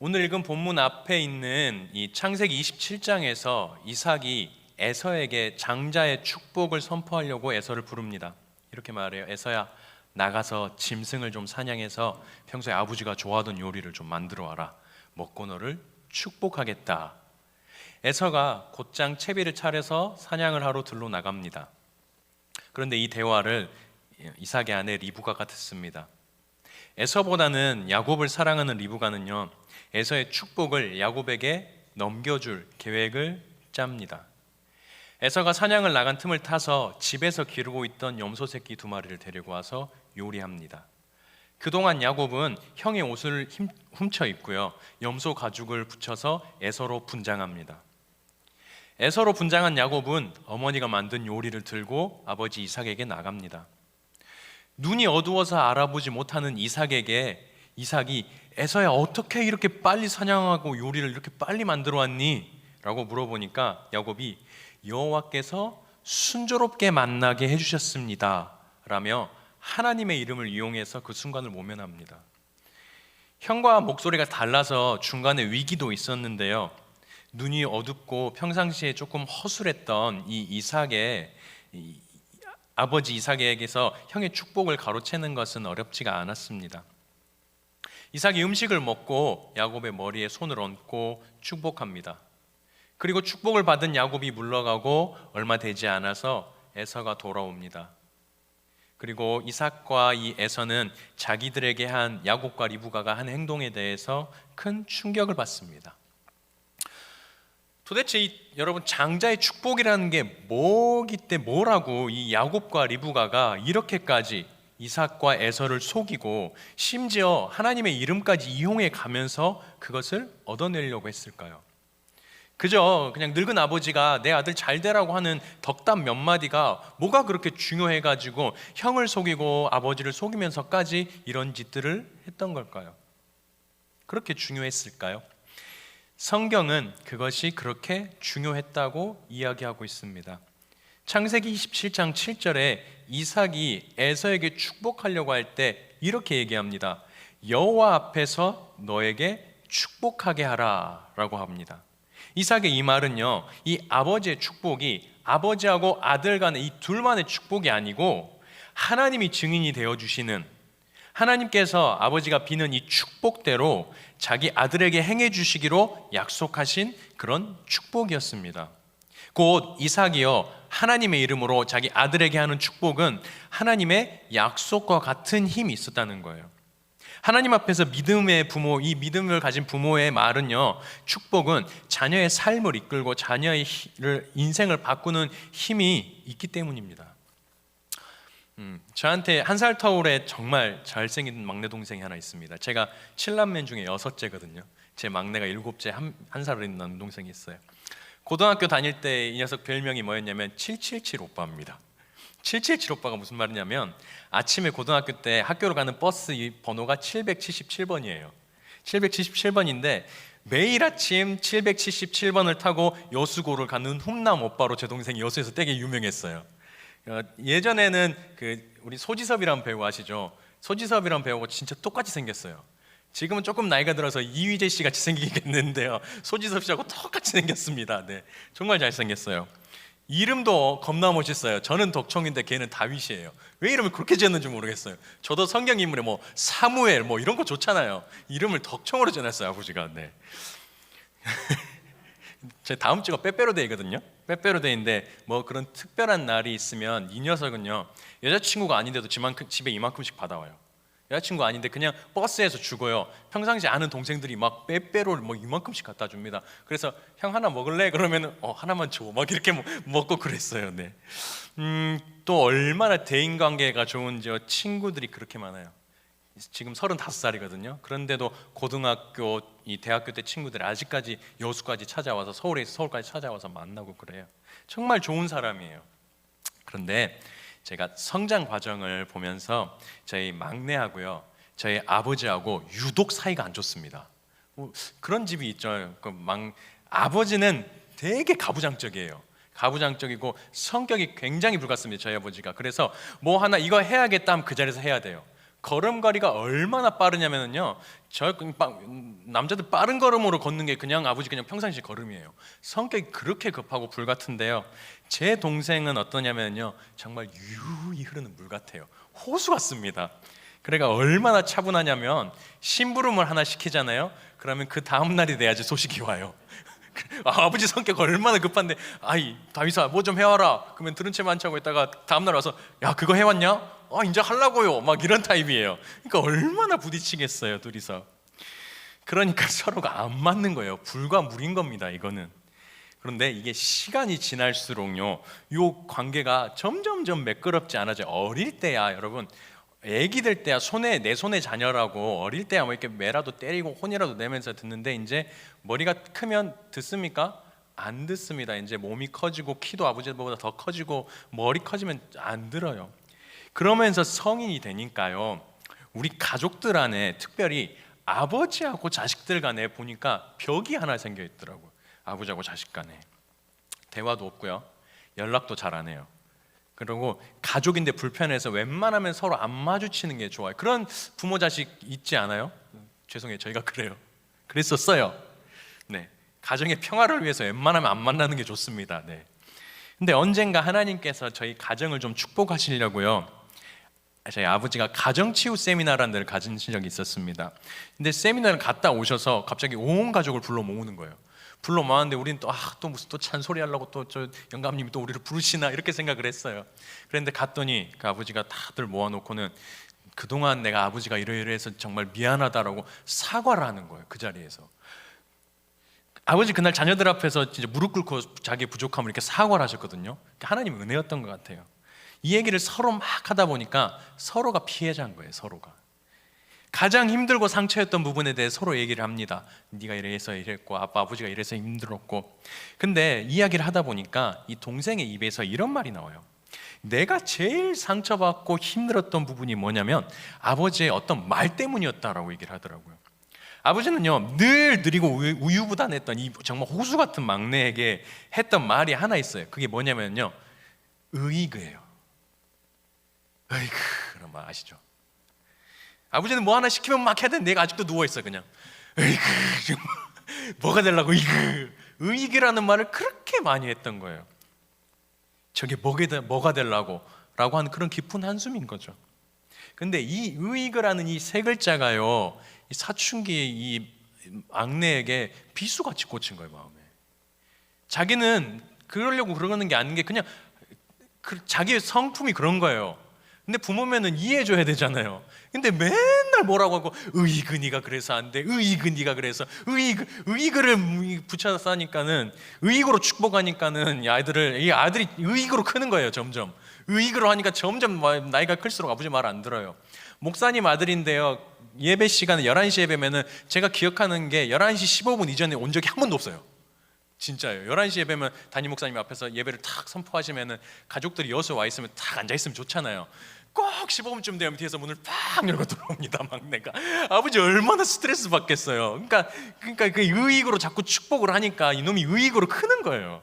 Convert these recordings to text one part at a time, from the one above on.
오늘 읽은 본문 앞에 있는 이 창세기 27장에서 이삭이 에서에게 장자의 축복을 선포하려고 에서를 부릅니다. 이렇게 말해요. 에서야, 나가서 짐승을 좀 사냥해서 평소에 아버지가 좋아하던 요리를 좀 만들어 와라. 먹고 너를 축복하겠다. 에서가 곧장 채비를 차려서 사냥을 하러 들로 나갑니다. 그런데 이 대화를 이삭의 아내 리브가가 듣습니다. 에서보다는 야곱을 사랑하는 리브가는요, 에서의 축복을 야곱에게 넘겨줄 계획을 짭니다. 에서가 사냥을 나간 틈을 타서 집에서 기르고 있던 염소 새끼 2마리를 데리고 와서 요리합니다. 그동안 야곱은 형의 옷을 훔쳐 입고요, 염소 가죽을 붙여서 에서로 분장합니다. 에서로 분장한 야곱은 어머니가 만든 요리를 들고 아버지 이삭에게 나갑니다. 눈이 어두워서 알아보지 못하는 이삭에게 이삭이 에서야, 어떻게 이렇게 빨리 사냥하고 요리를 이렇게 빨리 만들어 왔니? 라고 물어보니까 야곱이 여호와께서 순조롭게 만나게 해주셨습니다 라며 하나님의 이름을 이용해서 그 순간을 모면합니다. 형과 목소리가 달라서 중간에 위기도 있었는데요, 눈이 어둡고 평상시에 조금 허술했던 아버지 이삭에게서 형의 축복을 가로채는 것은 어렵지가 않았습니다. 이삭이 음식을 먹고 야곱의 머리에 손을 얹고 축복합니다. 그리고 축복을 받은 야곱이 물러가고 얼마 되지 않아서 에서가 돌아옵니다. 그리고 이삭과 이 에서는 자기들에게 한 야곱과 리브가가 한 행동에 대해서 큰 충격을 받습니다. 도대체 여러분, 장자의 축복이라는 게 뭐라고 이 야곱과 리브가가 이렇게까지 이삭과 에서를 속이고 심지어 하나님의 이름까지 이용해 가면서 그것을 얻어내려고 했을까요? 그저 그냥 늙은 아버지가 내 아들 잘 되라고 하는 덕담 몇 마디가 뭐가 그렇게 중요해가지고 형을 속이고 아버지를 속이면서까지 이런 짓들을 했던 걸까요? 그렇게 중요했을까요? 성경은 그것이 그렇게 중요했다고 이야기하고 있습니다. 창세기 27장 7절에 이삭이 에서에게 축복하려고 할 때 이렇게 얘기합니다. 여호와 앞에서 너에게 축복하게 하라 라고 합니다. 이삭의 이 말은요, 이 아버지의 축복이 아버지하고 아들 간의 이 둘만의 축복이 아니고 하나님이 증인이 되어주시는, 하나님께서 아버지가 비는 이 축복대로 자기 아들에게 행해 주시기로 약속하신 그런 축복이었습니다. 곧 이삭이요, 하나님의 이름으로 자기 아들에게 하는 축복은 하나님의 약속과 같은 힘이 있었다는 거예요. 하나님 앞에서 믿음의 부모, 이 믿음을 가진 부모의 말은요, 축복은 자녀의 삶을 이끌고 자녀의 인생을 바꾸는 힘이 있기 때문입니다. 저한테 1살 터울에 정말 잘생긴 막내 동생이 하나 있습니다. 제가 7남매 중에 6째거든요. 제 막내가 7째, 한 살 어린 남동생이 있어요. 고등학교 다닐 때 이 녀석 별명이 뭐였냐면 777 오빠입니다. 777 오빠가 무슨 말이냐면, 아침에 고등학교 때 학교로 가는 버스 이 번호가 777번이에요. 777번인데 매일 아침 777번을 타고 여수고를 가는 훈남 오빠로 제 동생이 여수에서 되게 유명했어요. 예전에는 우리 소지섭이라는 배우 아시죠? 소지섭이라는 배우가 진짜 똑같이 생겼어요. 지금은 조금 나이가 들어서 이휘재 씨 같이 생기겠는데요, 소지섭 씨하고 똑같이 생겼습니다. 네, 정말 잘생겼어요. 이름도 겁나 멋있어요. 저는 덕총인데 걔는 다윗이에요. 왜 이름을 그렇게 지었는지 모르겠어요. 저도 성경 인물에 뭐 사무엘 뭐 이런 거 좋잖아요. 이름을 덕총으로 지었어요, 아버지가. 네. 제 다음 주가 빼빼로데이거든요. 빼빼로데이인데 뭐 그런 특별한 날이 있으면 이 녀석은요, 여자친구가 아닌데도 집에 이만큼씩 받아와요. 여자친구 아닌데 그냥 버스에서 주고요, 평상시에 아는 동생들이 막 빼빼로를 뭐 이만큼씩 갖다 줍니다. 그래서 형 하나 먹을래? 그러면 하나만 줘, 막 이렇게 먹고 그랬어요. 네. 또 얼마나 대인관계가 좋은지요. 친구들이 그렇게 많아요. 지금 35살이거든요. 그런데도 고등학교, 대학교 때 친구들이 아직까지 여수까지 찾아와서 서울까지 찾아와서 만나고 그래요. 정말 좋은 사람이에요. 그런데 제가 성장 과정을 보면서 저희 막내하고요, 저희 아버지하고 유독 사이가 안 좋습니다. 그런 집이 있죠. 아버지는 되게 가부장적이에요. 가부장적이고 성격이 굉장히 불같습니다, 저희 아버지가. 그래서 뭐 하나 이거 해야겠다 하면 그 자리에서 해야 돼요. 걸음걸이가 얼마나 빠르냐면요, 남자들 빠른 걸음으로 걷는 게 그냥 아버지 그냥 평상시 걸음이에요. 성격이 그렇게 급하고 불같은데요, 제 동생은 어떠냐면요, 정말 유유히 흐르는 물 같아요. 호수 같습니다. 그러니까 얼마나 차분하냐면 심부름을 하나 시키잖아요. 그러면 그 다음 날이 돼야지 소식이 와요. 아버지 성격 얼마나 급한데, 아이 다윗아 뭐 좀 해와라. 그러면 들은 채만 차고 있다가 다음날 와서 야 그거 해왔냐? 이제 하려고요. 막 이런 타입이에요. 그러니까 얼마나 부딪히겠어요 둘이서. 그러니까 서로가 안 맞는 거예요. 불과 물인 겁니다 이거는. 그런데 이게 시간이 지날수록요, 요 관계가 점점점 매끄럽지 않아져요. 어릴 때야 여러분, 애기 될 때야 내 손의 자녀라고 어릴 때야 뭐 이렇게 매라도 때리고 혼이라도 내면서 듣는데, 이제 머리가 크면 듣습니까? 안 듣습니다. 이제 몸이 커지고 키도 아버지보다 더 커지고 머리 커지면 안 들어요. 그러면서 성인이 되니까요, 우리 가족들 안에 특별히 아버지하고 자식들 간에 보니까 벽이 하나 생겨 있더라고요. 아버지하고 자식 간에 대화도 없고요, 연락도 잘 안 해요. 그리고 가족인데 불편해서 웬만하면 서로 안 마주치는 게 좋아요. 그런 부모 자식 있지 않아요? 죄송해요, 저희가 그랬었어요. 네, 가정의 평화를 위해서 웬만하면 안 만나는 게 좋습니다. 네. 근데 언젠가 하나님께서 저희 가정을 좀 축복하시려고요, 저희 아버지가 가정치유 세미나라는 데를 가진 적이 있었습니다. 근데 세미나를 갔다 오셔서 갑자기 온 가족을 불러 모으는 거예요. 불러 모았는데 우리는 또 무슨 또 찬소리 하려고 또 저 영감님이 또 우리를 부르시나 이렇게 생각을 했어요. 그런데 갔더니 그 아버지가 다들 모아놓고는 그동안 내가 아버지가 이러이러해서 정말 미안하다라고 사과를 하는 거예요. 그 자리에서 아버지 그날 자녀들 앞에서 진짜 무릎 꿇고 자기 부족함을 이렇게 사과를 하셨거든요. 하나님 은혜였던 것 같아요. 이 얘기를 서로 막 하다 보니까 서로가 피해자인 거예요. 서로가 가장 힘들고 상처였던 부분에 대해 서로 얘기를 합니다. 네가 이래서 이랬고 아버지가 이래서 힘들었고. 근데 이야기를 하다 보니까 이 동생의 입에서 이런 말이 나와요. 내가 제일 상처받고 힘들었던 부분이 뭐냐면 아버지의 어떤 말 때문이었다라고 얘기를 하더라고요. 아버지는요, 늘 느리고 우유부단했던 이 정말 호수 같은 막내에게 했던 말이 하나 있어요. 그게 뭐냐면요, 으이그예요. 으이그, 그런 말 아시죠? 아버지는 뭐 하나 시키면 막 해야 되는데 내가 아직도 누워있어. 그냥 으이그, 뭐가 되려고 으이그. 으이그라는 말을 그렇게 많이 했던 거예요. 저게 뭐가 되려고 라고 하는 그런 깊은 한숨인 거죠. 근데 이 으이그라는 이 세 글자가요, 이 사춘기의 이 막내에게 비수같이 꽂힌 거예요. 마음에. 자기는 그러려고 그러는 게 아닌 게 그냥 자기의 성품이 그런 거예요. 근데 부모면은 이해해줘야 되잖아요. 근데 맨날 뭐라고 하고 으이그 니가 그래서 안 돼, 으이그 니가 그래서 으이그를 붙여서 하니까는, 으이그로 축복하니까는 이 아들이 으이그로 크는 거예요. 점점 으이그로 하니까 점점 나이가 클수록 아버지 말 안 들어요. 목사님 아들인데요, 예배 시간에 11시 예배면은 제가 기억하는 게 11시 15분 이전에 온 적이 한 번도 없어요. 진짜예요. 11시 예배면 담임 목사님 앞에서 예배를 탁 선포하시면은 가족들이 여수 와 있으면 탁 앉아 있으면 좋잖아요. 꼭 15분쯤 되면 뒤에서 문을 팍 열고 들어옵니다. 막내가. 아버지 얼마나 스트레스 받겠어요. 그러니까 그 의익으로 자꾸 축복을 하니까 이놈이 의익으로 크는 거예요.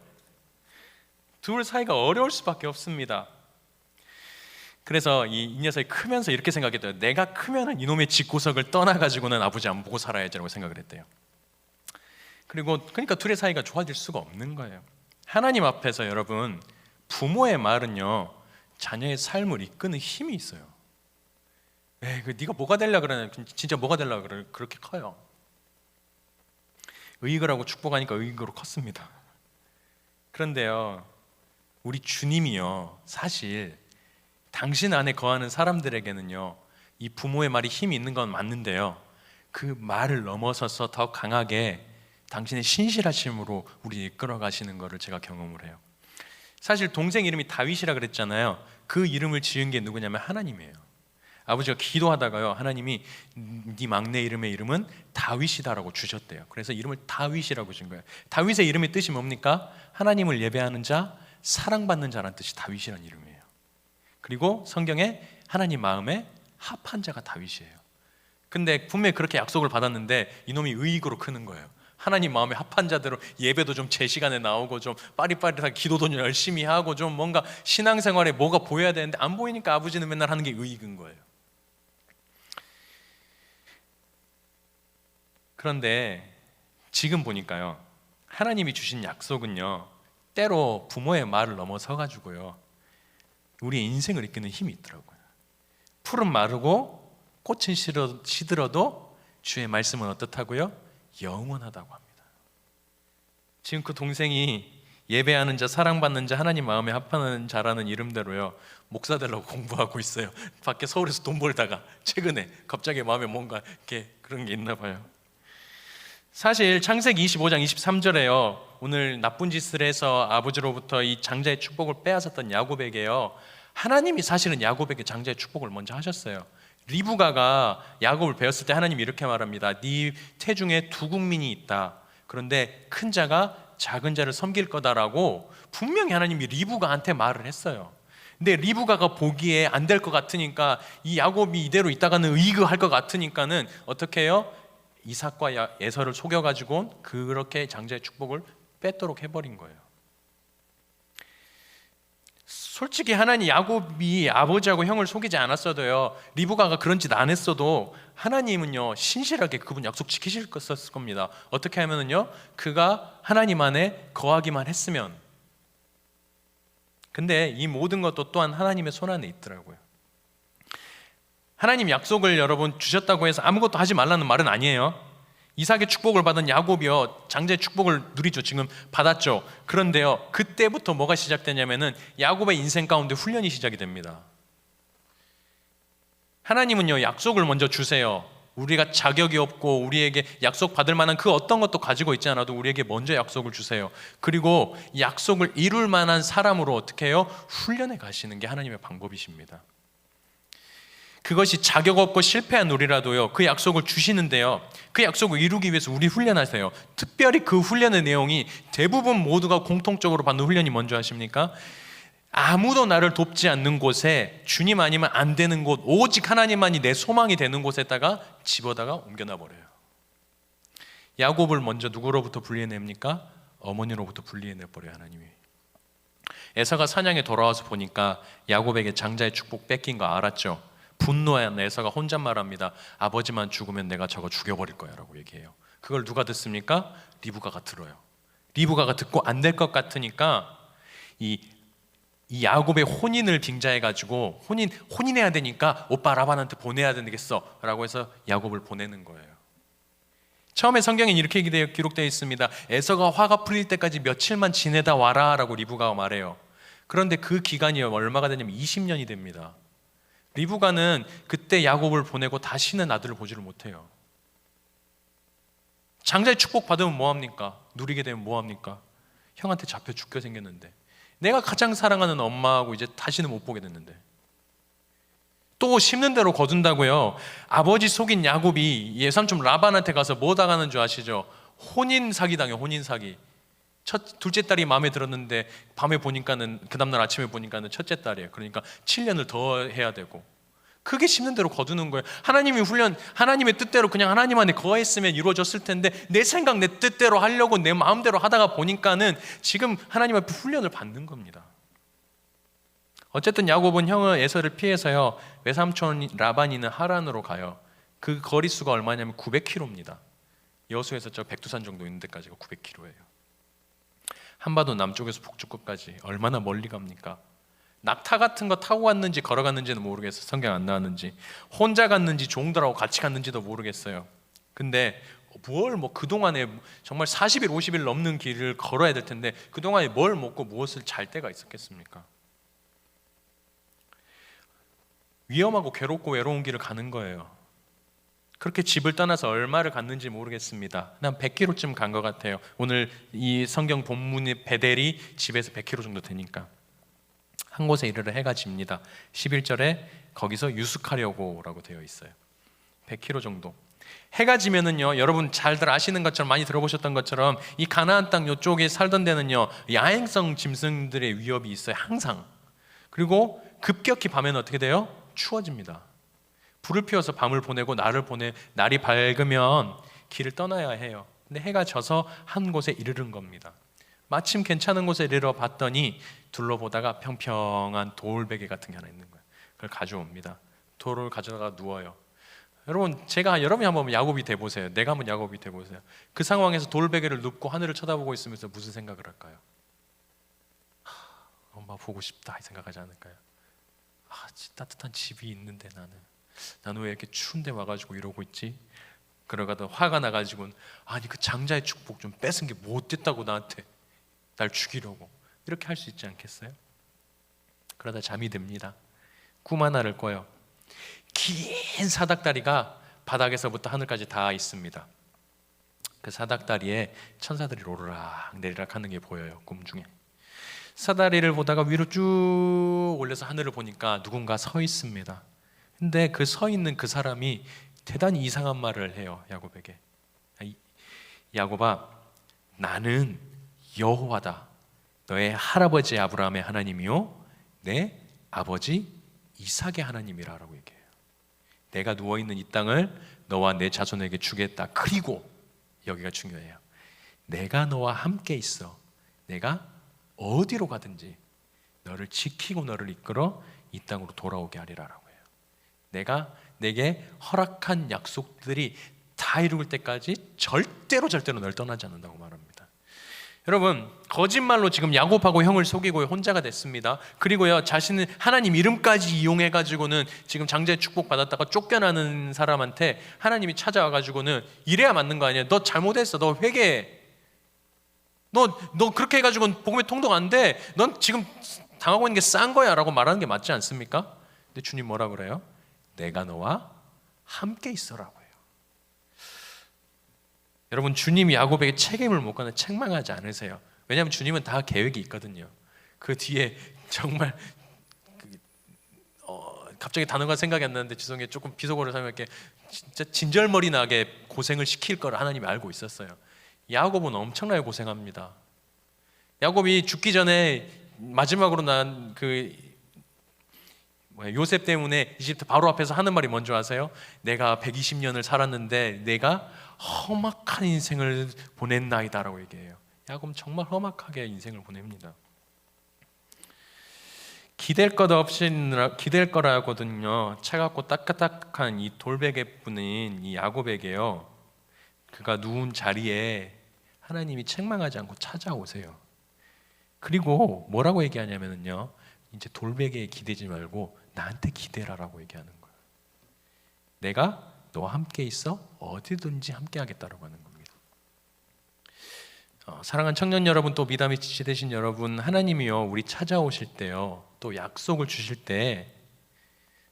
둘 사이가 어려울 수밖에 없습니다. 그래서 이 녀석이 크면서 이렇게 생각했대요. 내가 크면은 이놈의 집구석을 떠나가지고는 아버지 안 보고 살아야지라고 생각을 했대요. 그러니까 둘의 사이가 좋아질 수가 없는 거예요. 하나님 앞에서 여러분, 부모의 말은요, 자녀의 삶을 이끄는 힘이 있어요. 네가 뭐가 되려 그러냐, 진짜 뭐가 되려 그래, 그렇게 커요. 의익을 축복하니까 의익으로 컸습니다. 그런데요, 우리 주님이요, 사실 당신 안에 거하는 사람들에게는요, 이 부모의 말이 힘이 있는 건 맞는데요, 그 말을 넘어서서 더 강하게 당신의 신실하심으로 우리 이끌어 가시는 것을 제가 경험을 해요. 사실 동생 이름이 다윗이라 그랬잖아요. 그 이름을 지은 게 누구냐면 하나님이에요. 아버지가 기도하다가요, 하나님이 네 막내 이름의 이름은 다윗이다라고 주셨대요. 그래서 이름을 다윗이라고 준 거예요. 다윗의 이름의 뜻이 뭡니까? 하나님을 예배하는 자, 사랑받는 자라는 뜻이 다윗이라는 이름이에요. 그리고 성경에 하나님 마음에 합한 자가 다윗이에요. 근데 분명히 그렇게 약속을 받았는데 이놈이 의익으로 크는 거예요. 하나님 마음에 합한 자대로 예배도 좀 제 시간에 나오고 좀 빠릿빠릿하게 기도도 열심히 하고 좀 뭔가 신앙생활에 뭐가 보여야 되는데 안 보이니까 아버지는 맨날 하는 게 의익인 거예요. 그런데 지금 보니까요, 하나님이 주신 약속은요, 때로 부모의 말을 넘어서 가지고요, 우리의 인생을 이끄는 힘이 있더라고요. 풀은 마르고 꽃은 시들어도 주의 말씀은 어떻다고요? 영원하다고 합니다. 지금 그 동생이 예배하는 자, 사랑받는 자, 하나님 마음에 합하는 자라는 이름대로요, 목사 되려고 공부하고 있어요. 밖에 서울에서 돈 벌다가 최근에 갑자기 마음에 뭔가 이렇게 그런 게 있나 봐요. 사실 창세기 25장 23절에요, 오늘 나쁜 짓을 해서 아버지로부터 이 장자의 축복을 빼앗았던 야곱에게요, 하나님이 사실은 야곱에게 장자의 축복을 먼저 하셨어요. 리브가가 야곱을 배웠을 때 하나님이 이렇게 말합니다. 네 태중에 두 국민이 있다. 그런데 큰 자가 작은 자를 섬길 거다라고 분명히 하나님이 리브가한테 말을 했어요. 근데 리브가가 보기에 안 될 것 같으니까, 이 야곱이 이대로 있다가는 의거할 것 같으니까는 어떻게 해요? 이삭과 에서를 속여가지고 그렇게 장자의 축복을 뺏도록 해버린 거예요. 솔직히 하나님, 야곱이 아버지하고 형을 속이지 않았어도요, 리브가가 그런 짓 안 했어도 하나님은요 신실하게 그분 약속 지키실 겁니다. 어떻게 하면은요, 그가 하나님 안에 거하기만 했으면. 근데 이 모든 것도 또한 하나님의 손 안에 있더라고요. 하나님 약속을 여러분 주셨다고 해서 아무것도 하지 말라는 말은 아니에요. 이삭의 축복을 받은 야곱이요, 장자의 축복을 누리죠. 지금 받았죠. 그런데요, 그때부터 뭐가 시작되냐면은 야곱의 인생 가운데 훈련이 시작이 됩니다. 하나님은요 약속을 먼저 주세요. 우리가 자격이 없고 우리에게 약속 받을 만한 그 어떤 것도 가지고 있지 않아도 우리에게 먼저 약속을 주세요. 그리고 약속을 이룰 만한 사람으로 어떻게 해요? 훈련해 가시는 게 하나님의 방법이십니다. 그것이 자격 없고 실패한 우리라도요, 그 약속을 주시는데요, 그 약속을 이루기 위해서 우리 훈련하세요. 특별히 그 훈련의 내용이 대부분 모두가 공통적으로 받는 훈련이 뭔지 아십니까? 아무도 나를 돕지 않는 곳에, 주님 아니면 안 되는 곳, 오직 하나님만이 내 소망이 되는 곳에다가 집어다가 옮겨놔 버려요. 야곱을 먼저 누구로부터 분리해냅니까? 어머니로부터 분리해내버려요, 하나님이. 에서가 사냥에 돌아와서 보니까 야곱에게 장자의 축복 뺏긴 거 알았죠. 분노한 에서가 혼잣말합니다. 아버지만 죽으면 내가 저거 죽여버릴 거야 라고 얘기해요. 그걸 누가 듣습니까? 리브가가 들어요. 리브가가 듣고 안 될 것 같으니까 이 야곱의 혼인을 빙자해가지고 혼인해야 되니까 오빠 라반한테 보내야 되겠어 라고 해서 야곱을 보내는 거예요. 처음에 성경엔 이렇게 기록되어 있습니다. 에서가 화가 풀릴 때까지 며칠만 지내다 와라 라고 리브가가 말해요. 그런데 그 기간이 얼마가 되냐면 20년이 됩니다. 리브가는 그때 야곱을 보내고 다시는 아들을 보지를 못해요. 장자의 축복 받으면 뭐합니까? 누리게 되면 뭐합니까? 형한테 잡혀 죽게 생겼는데, 내가 가장 사랑하는 엄마하고 이제 다시는 못 보게 됐는데, 또 심는 대로 거둔다고요. 아버지 속인 야곱이 예삼촌 라반한테 가서 뭐 당하는 줄 아시죠? 혼인 사기 당해요. 혼인 사기. 둘째 딸이 마음에 들었는데 밤에 보니까는, 그 다음날 아침에 보니까는 첫째 딸이에요. 그러니까 7년을 더 해야 되고, 그게 심는 대로 거두는 거예요. 하나님의 뜻대로 그냥 하나님 안에 거했으면 이루어졌을 텐데, 내 생각 내 뜻대로 하려고 내 마음대로 하다가 보니까는 지금 하나님 앞에 훈련을 받는 겁니다. 어쨌든 야곱은 형의 에서를 피해서요, 외삼촌 라반이는 하란으로 가요. 그 거리수가 얼마냐면 900km입니다. 여수에서 저 백두산 정도 있는 데까지가 900km예요. 한반도 남쪽에서 북쪽 끝까지 얼마나 멀리 갑니까? 낙타 같은 거 타고 갔는지 걸어갔는지는 모르겠어요. 성경 안 나왔는지, 혼자 갔는지 종들하고 같이 갔는지도 모르겠어요. 근데 그동안에 정말 40일 50일 넘는 길을 걸어야 될 텐데 그동안에 뭘 먹고 무엇을 잘 때가 있었겠습니까? 위험하고 괴롭고 외로운 길을 가는 거예요. 그렇게 집을 떠나서 얼마를 갔는지 모르겠습니다. 한 100km쯤 간 것 같아요. 오늘 이 성경 본문의 베델이 집에서 100km 정도 되니까. 한 곳에 이르러 해가 집니다. 11절에 거기서 유숙하려고 라고 되어 있어요. 100km 정도. 해가 지면은요, 여러분 잘들 아시는 것처럼, 많이 들어보셨던 것처럼 이 가나안 땅 이쪽에 살던 데는요, 야행성 짐승들의 위협이 있어요. 항상. 그리고 급격히 밤에는 어떻게 돼요? 추워집니다. 불을 피워서 밤을 보내고 날이 밝으면 길을 떠나야 해요. 근데 해가 져서 한 곳에 이르는 겁니다. 마침 괜찮은 곳에 이르러 봤더니 둘러보다가 평평한 돌베개 같은 게 하나 있는 거예요. 그걸 가져옵니다. 돌을 가져다가 누워요. 여러분, 여러분이 한번 야곱이 돼 보세요. 내가 한번 야곱이 돼 보세요. 그 상황에서 돌베개를 눕고 하늘을 쳐다보고 있으면서 무슨 생각을 할까요? 엄마 보고 싶다 이 생각하지 않을까요? 따뜻한 집이 있는데 나는 왜 이렇게 추운데 와가지고 이러고 있지? 그러가다 화가 나가지고 아니 그 장자의 축복 좀 뺏은 게 못됐다고 나한테 날 죽이려고 이렇게 할 수 있지 않겠어요? 그러다 잠이 듭니다. 꿈 하나를 꿔요. 긴 사닥다리가 바닥에서부터 하늘까지 다 있습니다. 그 사닥다리에 천사들이 오르락 내리락 하는 게 보여요. 꿈 중에. 사다리를 보다가 위로 쭉 올려서 하늘을 보니까 누군가 서 있습니다. 근데 그 서 있는 그 사람이 대단히 이상한 말을 해요. 야곱에게. 야곱아, 나는 여호와다. 너의 할아버지 아브라함의 하나님이요 내 아버지 이삭의 하나님이라 라고 얘기해요. 내가 누워있는 이 땅을 너와 내 자손에게 주겠다. 그리고 여기가 중요해요. 내가 너와 함께 있어. 내가 어디로 가든지 너를 지키고 너를 이끌어 이 땅으로 돌아오게 하리라 라고 해요. 내가 내게 허락한 약속들이 다 이룰 때까지 절대로 널 떠나지 않는다고 말합니다. 여러분, 거짓말로 지금 야곱하고 형을 속이고 혼자가 됐습니다. 그리고요, 자신은 하나님 이름까지 이용해가지고는 지금 장자의 축복 받았다가 쫓겨나는 사람한테 하나님이 찾아와가지고는 이래야 맞는 거 아니야? 너 잘못했어. 너 회개해. 너 그렇게 해가지고는 복음의 통독 안 돼. 넌 지금 당하고 있는 게 싼 거야 라고 말하는 게 맞지 않습니까? 근데 주님 뭐라 그래요? 내가 너와 함께 있어라고. 여러분, 주님이 야곱에게 책임을 묻거나 책망하지 않으세요. 왜냐하면 주님은 다 계획이 있거든요. 그 뒤에 정말 갑자기 단어가 생각이 안 나는데 죄송해요. 조금 비속어를 사용할게. 진짜 진절머리 나게 고생을 시킬 걸 하나님이 알고 있었어요. 야곱은 엄청나게 고생합니다. 야곱이 죽기 전에 마지막으로 난 요셉 때문에 이집트 바로 앞에서 하는 말이 뭔지 아세요? 내가 120년을 살았는데 내가 험악한 인생을 보냈나이다 라고 얘기해요. 야곱은 정말 험악하게 인생을 보냅니다. 기댈 거라거든요. 차갑고 따끈따끈한 이 돌베개뿐인 이 야곱에게요, 그가 누운 자리에 하나님이 책망하지 않고 찾아오세요. 그리고 뭐라고 얘기하냐면요, 이제 돌베개에 기대지 말고 나한테 기대라라고 얘기하는 거예요. 내가 너와 함께 있어 어디든지 함께 하겠다라고 하는 겁니다. 사랑하는 청년 여러분, 또 미담이 지체되신 여러분, 하나님이요 우리 찾아오실 때요 또 약속을 주실 때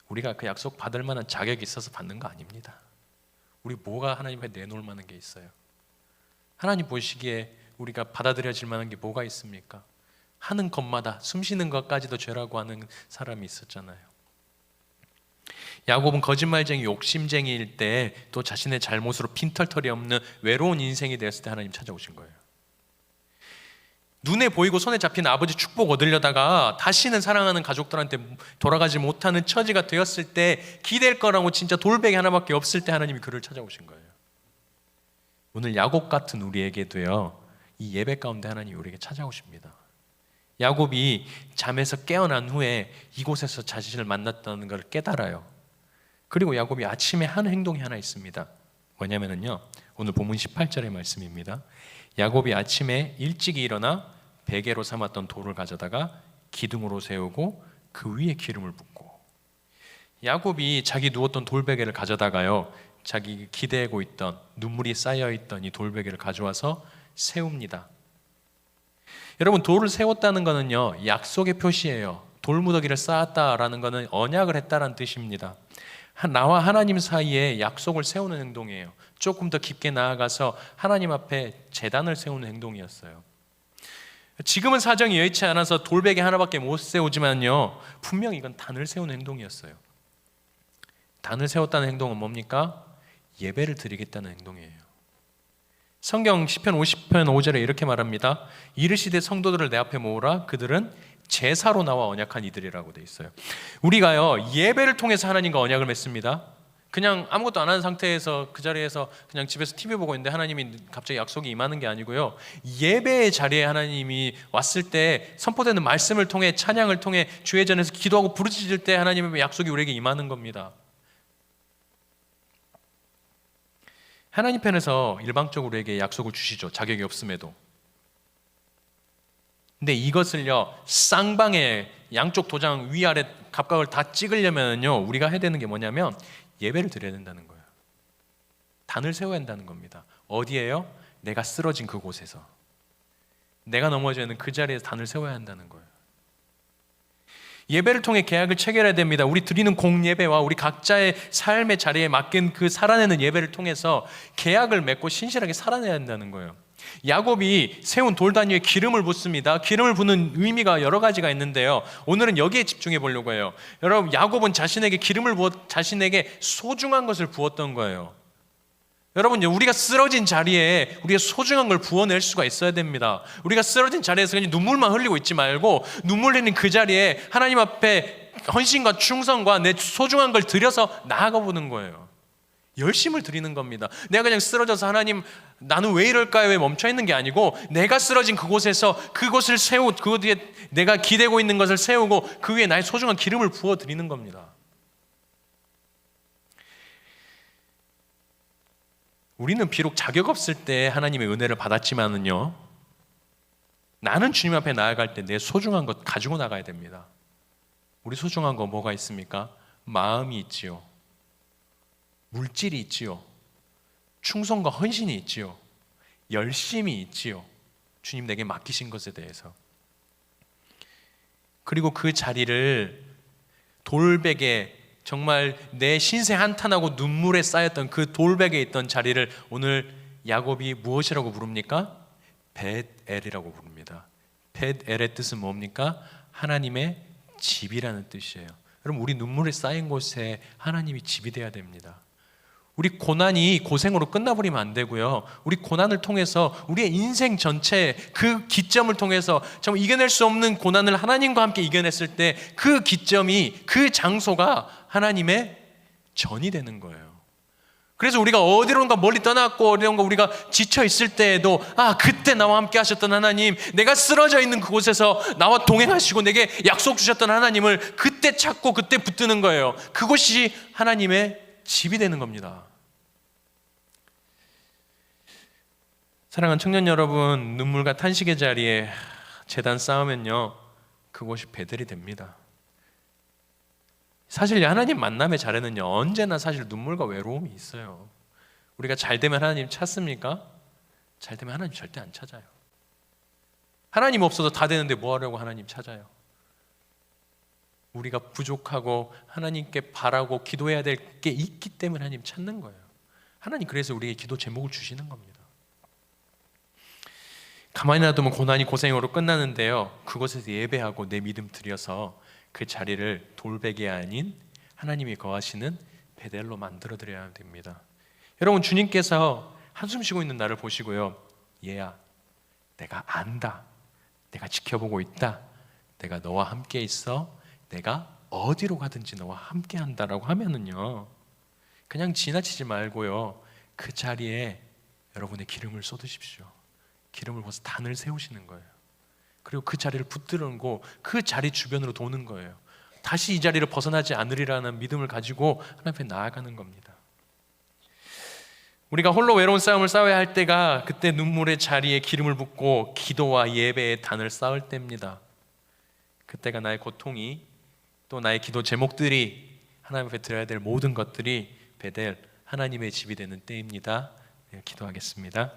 우리가 그 약속 받을 만한 자격이 있어서 받는 거 아닙니다. 우리 뭐가 하나님 앞에 내놓을 만한 게 있어요? 하나님 보시기에 우리가 받아들여질 만한 게 뭐가 있습니까? 하는 것마다 숨 쉬는 것까지도 죄라고 하는 사람이 있었잖아요. 야곱은 거짓말쟁이 욕심쟁이일 때 또 자신의 잘못으로 핀털털이 없는 외로운 인생이 되었을 때 하나님 찾아오신 거예요. 눈에 보이고 손에 잡힌 아버지 축복 얻으려다가 다시는 사랑하는 가족들한테 돌아가지 못하는 처지가 되었을 때 기댈 거라고 진짜 돌베개 하나밖에 없을 때 하나님이 그를 찾아오신 거예요. 오늘 야곱 같은 우리에게도요 이 예배 가운데 하나님이 우리에게 찾아오십니다. 야곱이 잠에서 깨어난 후에 이곳에서 자신을 만났다는 걸 깨달아요. 그리고 야곱이 아침에 한 행동이 하나 있습니다. 뭐냐면요, 오늘 본문 18절의 말씀입니다. 야곱이 아침에 일찍이 일어나 베개로 삼았던 돌을 가져다가 기둥으로 세우고 그 위에 기름을 붓고, 야곱이 자기 누웠던 돌베개를 가져다가요 자기 기대고 있던 눈물이 쌓여있던 이 돌베개를 가져와서 세웁니다. 여러분, 돌을 세웠다는 것은요 약속의 표시예요. 돌무더기를 쌓았다라는 것은 언약을 했다라는 뜻입니다. 나와 하나님 사이에 약속을 세우는 행동이에요. 조금 더 깊게 나아가서 하나님 앞에 제단을 세우는 행동이었어요. 지금은 사정이 여의치 않아서 돌베개 하나밖에 못 세우지만요 분명히 이건 단을 세우는 행동이었어요. 단을 세웠다는 행동은 뭡니까? 예배를 드리겠다는 행동이에요. 성경 시편 50편 5절에 이렇게 말합니다. 이르시되 성도들을 내 앞에 모으라. 그들은 제사로 나와 언약한 이들이라고 돼 있어요. 우리가요 예배를 통해서 하나님과 언약을 맺습니다. 그냥 아무것도 안 하는 상태에서 그 자리에서 그냥 집에서 TV 보고 있는데 하나님이 갑자기 약속이 임하는 게 아니고요, 예배의 자리에 하나님이 왔을 때 선포되는 말씀을 통해, 찬양을 통해, 주의 전에서 기도하고 부르짖을 때 하나님의 약속이 우리에게 임하는 겁니다. 하나님 편에서 일방적으로 우리에게 약속을 주시죠. 자격이 없음에도. 근데 이것을요, 쌍방에 양쪽 도장 위아래 각각을 다 찍으려면요, 우리가 해야 되는 게 뭐냐면 예배를 드려야 된다는 거예요. 단을 세워야 한다는 겁니다. 어디에요? 내가 쓰러진 그곳에서, 내가 넘어져 있는 그 자리에서 단을 세워야 한다는 거예요. 예배를 통해 계약을 체결해야 됩니다. 우리 드리는 공예배와 우리 각자의 삶의 자리에 맡긴 그 살아내는 예배를 통해서 계약을 맺고 신실하게 살아내야 한다는 거예요. 야곱이 세운 돌단 위에 기름을 붓습니다. 기름을 붓는 의미가 여러 가지가 있는데요, 오늘은 여기에 집중해 보려고 해요. 여러분, 야곱은 자신에게 기름을 부어 자신에게 소중한 것을 부었던 거예요. 여러분, 우리가 쓰러진 자리에 우리가 소중한 걸 부어낼 수가 있어야 됩니다. 우리가 쓰러진 자리에서 그냥 눈물만 흘리고 있지 말고 눈물 흘리는 그 자리에 하나님 앞에 헌신과 충성과 내 소중한 걸 드려서 나아가 보는 거예요. 열심을 드리는 겁니다. 내가 그냥 쓰러져서 하나님 나는 왜 이럴까요? 왜 멈춰 있는 게 아니고, 내가 쓰러진 그곳에서 그곳을 세우고 그 뒤에 내가 기대고 있는 것을 세우고 그 위에 나의 소중한 기름을 부어 드리는 겁니다. 우리는 비록 자격 없을 때 하나님의 은혜를 받았지만은요, 나는 주님 앞에 나아갈 때 내 소중한 것 가지고 나가야 됩니다. 우리 소중한 거 뭐가 있습니까? 마음이 있지요, 물질이 있지요, 충성과 헌신이 있지요, 열심이 있지요, 주님 내게 맡기신 것에 대해서. 그리고 그 자리를 돌베개, 정말 내 신세 한탄하고 눈물에 쌓였던 그 돌베개에 있던 자리를 오늘 야곱이 무엇이라고 부릅니까? 벳엘이라고 부릅니다. 벳엘의 뜻은 뭡니까? 하나님의 집이라는 뜻이에요. 여러분, 우리 눈물에 쌓인 곳에 하나님이 집이 되어야 됩니다. 우리 고난이 고생으로 끝나버리면 안 되고요, 우리 고난을 통해서 우리의 인생 전체 그 기점을 통해서 정말 이겨낼 수 없는 고난을 하나님과 함께 이겨냈을 때 그 기점이, 그 장소가 하나님의 전이 되는 거예요. 그래서 우리가 어디론가 멀리 떠났고 어디론가 우리가 지쳐 있을 때에도, 그때 나와 함께 하셨던 하나님, 내가 쓰러져 있는 그곳에서 나와 동행하시고 내게 약속 주셨던 하나님을 그때 찾고 그때 붙드는 거예요. 그곳이 하나님의 집이 되는 겁니다. 사랑하는 청년 여러분, 눈물과 탄식의 자리에 제단 쌓으면요, 그곳이 베델이 됩니다. 사실 하나님 만남의 자리는요, 언제나 사실 눈물과 외로움이 있어요. 우리가 잘 되면 하나님 찾습니까? 잘 되면 하나님 절대 안 찾아요. 하나님 없어도 다 되는데 뭐 하려고 하나님 찾아요? 우리가 부족하고 하나님께 바라고 기도해야 될 게 있기 때문에 하나님 찾는 거예요. 하나님 그래서 우리에게 기도 제목을 주시는 겁니다. 가만히 놔두면 고난이 고생으로 끝나는데요, 그곳에서 예배하고 내 믿음 드려서 그 자리를 돌베개 아닌 하나님이 거하시는 베델로 만들어 드려야 됩니다. 여러분, 주님께서 한숨 쉬고 있는 나를 보시고요, 얘야, 내가 안다, 내가 지켜보고 있다, 내가 너와 함께 있어, 내가 어디로 가든지 너와 함께 한다라고 하면은요, 그냥 지나치지 말고요, 그 자리에 여러분의 기름을 쏟으십시오. 기름을 부어서 단을 세우시는 거예요. 그리고 그 자리를 붙들고 그 자리 주변으로 도는 거예요. 다시 이 자리를 벗어나지 않으리라는 믿음을 가지고 하나님 앞에 나아가는 겁니다. 우리가 홀로 외로운 싸움을 싸워야 할 때가 그때 눈물의 자리에 기름을 붓고 기도와 예배의 단을 쌓을 때입니다. 그때가 나의 고통이, 또 나의 기도 제목들이, 하나님 앞에 드려야 될 모든 것들이 베델, 하나님의 집이 되는 때입니다. 네, 기도하겠습니다.